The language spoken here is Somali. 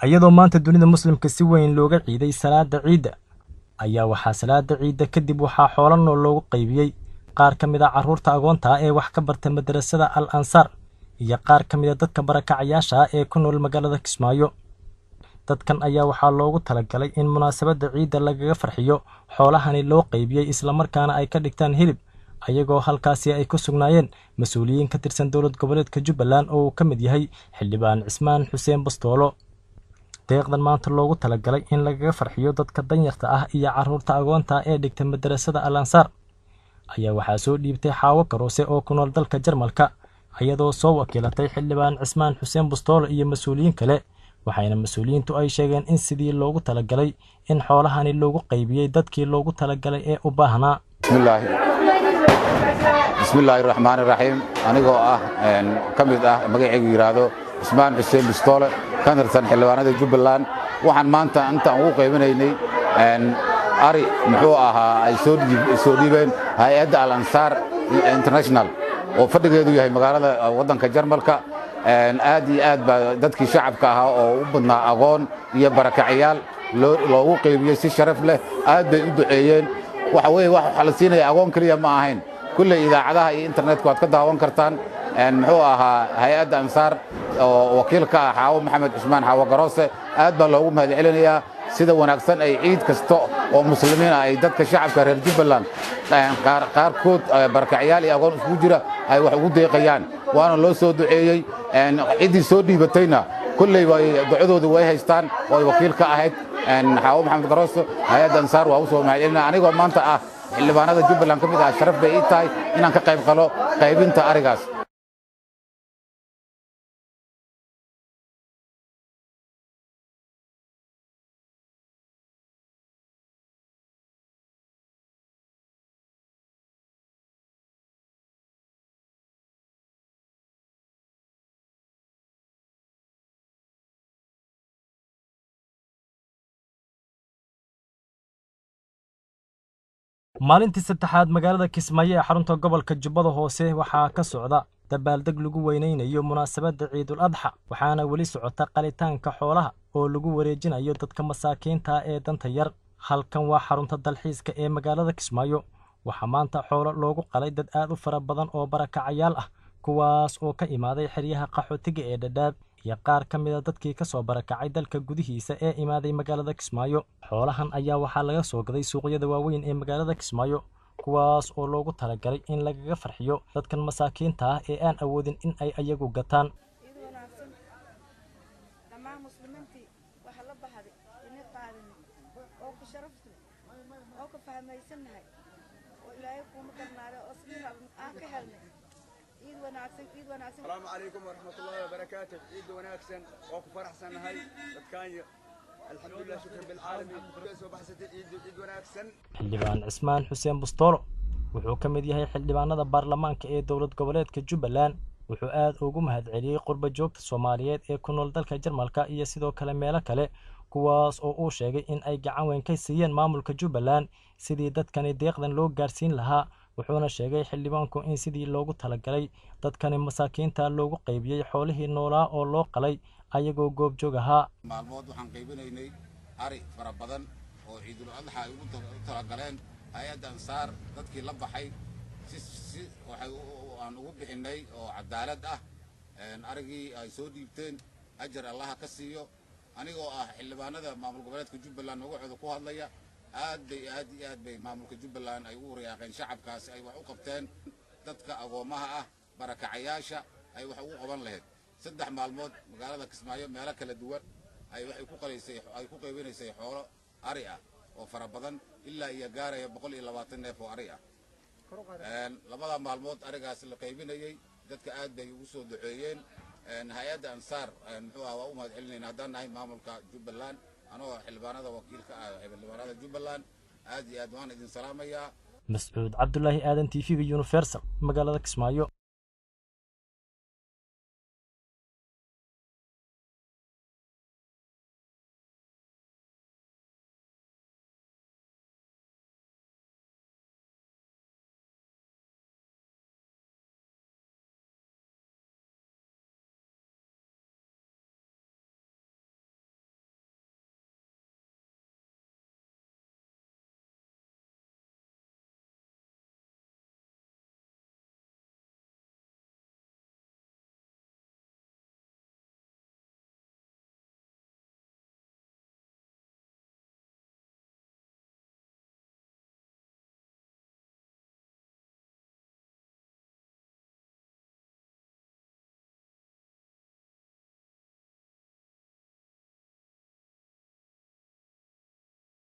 iyadoo maanta dunida muslimka si weyn looga ciiday salaada ciida ayaa waxaa salaada ciida kadib waxaa xoolo nool loogu qaybiyay qaar ka mid ah carruurta agoonta ah ee wax ka barta madrasada Al Ansar iyo qaar ka mid ah dadka barakacayaasha ah ee ku nool magaalada Kismaayo. dadkan ayaa waxaa loogu talagalay in munaasabada ciida lagaga farxiyo xoolahani loo qaybiyay isla markaana ay ka dhigtaan hilib ayagoo halkaasi ay ku sugnaayeen mas'uuliyiin ka tirsan dowlad goboleedka Jubbaland oo uu ka mid yahay xildhibaan Cismaan Xuseen Bastoolo. deeqdan maanta loogu talagalay in lagaga farxiyo dadka danyarta ah iyo carruurta agoonta ee dhigta madrasada Al Ansar ayaa waxaa soo dhiibtay Xaawo Karoose oo ku nool dalka Jarmalka iyadoo soo wakiilatay xildhibaan Cismaan Xuseen Bastoolo iyo mas'uuliyiin kale. waxayna mas'uuliyiintu ay sheegeen in sidii loogu talagalay in xoolahani loogu qaybiyay dadkii loogu talagalay ee u baahnaa. bismillaahi raxmaani raxiim anigoo ka mid ah magacaygu yiraahdo Cismaan Xuseen Bastoolo ka tirsan xildhibaanada Jubbaland waxaan maanta intaan ugu qaybinaynay ari muxuu ahaa ay soo dhiibeen hay'adda Al Ansar International oo fadhigeedu yahay magaalada wadanka Jarmalka. aad iyo aad baa dadkii shacabka ahaa oo u badnaa agoon iyo barakacayaal loogu qaybiyay si sharaf leh aad bay u duceeyeen. waxa la siinaya agoon kaliya ma ahayn kulle idaacadaha iyo internetka waad ka daawan kartaan. muxuu ahaa hay'adda Ansar oo wakiilka ah Xaawo Maxamed Cusmaan Xaawo Karoose aad baa loogu mahadcelinayaa sida wanaagsan ay ciid kasto oo muslimiin ah ay dadka shacabka reer Jubbaland qaarkood barakacayaal iyo agoon isku jira ay wax ugu deeqayaan waana loo soo duceeyay. ciidii soo dhiibatayna kulley way ducadooda way haystaan oo wakiil ka ahayd Xaawo Maxamed Karoose hay'adda Ansar waa u soo mahadcelinaa anigoo maanta ah xildhibaanada Jubbaland ka mid ah sharaf bay ii tahay inaan ka qayb qalo qaybinta arigaas. maalintii saddexaad magaalada Kismaayo ee xarunta gobolka Jubbada Hoose waxaa ka socda dabaaldeg lagu weyneynayo munaasabada Ciidul Adxa waxaana wali socota qalitaanka xoolaha oo lagu wareejinayo dadka masaakiinta ee danta yar. halkan waa xarunta dalxiiska ee magaalada Kismaayo waxaa maanta xoolo loogu qalay dad aad u fara badan oo barakacayaal ah kuwaas oo ka imaaday xeryaha qaxootiga ee Dadaab iyo qaar ka mid ah dadkii ka soo barakacay dalka gudihiisa ee imaaday magaalada Kismaayo. xoolahan ayaa waxaa laga soo gaday suuqyada waaweyn ee magaalada Kismaayo kuwaas oo loogu talagalay in lagaga farxiyo dadkan masaakiinta ah ee aan awoodin in ay ayagu gataan. السلام عليكم ورحمة الله وبركاته. عيد وناكسن وكو فرحسن هاي dadkaanya alxamdulillah shukran bil caalamiin soo baxsatay ciid wanaagsan. xildhibaan Cismaan Xuseen Bastoolo wuxuu ka mid yahay xildhibaanada baarlamaanka ee dowlad goboleedka Jubbaland wuxuu aad ugu mahadceliyay qurba joogta Soomaaliyeed ee ku nool dalka Jarmalka iyo sidoo kale meelo kale kuwaas oo uu sheegay in ay gacan weyn ka siiyeen maamulka Jubbaland sidii dadkani deeqdan loo gaarsiin lahaa. wuxuuna sheegay xildhibaanku in sidii loogu talagalay dadkani masaakiinta loogu qaybiyay xoolihii noolaa oo loo qalay ayagoo goob joog ahaa. maalmood waxaan qaybinaynay ari fara badan oo Ciidul Adxa ay ugu talagaleen hay'adda Ansar dadkii la baxay si waxaan ugu bixinay oo cadaalad ah. arigii ay soo dhiibteen ajar Allah ka siiyo anigoo ah xildhibaanada maamul goboleedka Jubbaland magacooda ku hadlaya. aad bay maamulka Jubbaland ay ugu riyaaqeen shacabkaas ay wax u qabteen dadka agoomaha ah barakacayaasha ay wax ugu qaban lahayd. 3 maalmood magaalada Kismaayo meelo kala duwan ay ku qaybinaysay xoolo ari ah oo fara badan ilaa iyo gaaraya 120 neef oo ari ah. labada maalmood arigaas la qaybinayay dadka aad bay ugu soo duceeyeen. hay'adda Ansar muxuu ahaa waa u mahadcelinayna haddaan nahay maamulka Jubbaland anoo xildhibaanada wakiilka ah xildhibaanada Jubbaland aad iyo aad waan idin salaamayaa. Mas'uud Cabdullaahi Aadan TV Universal magaalada Kismaayo.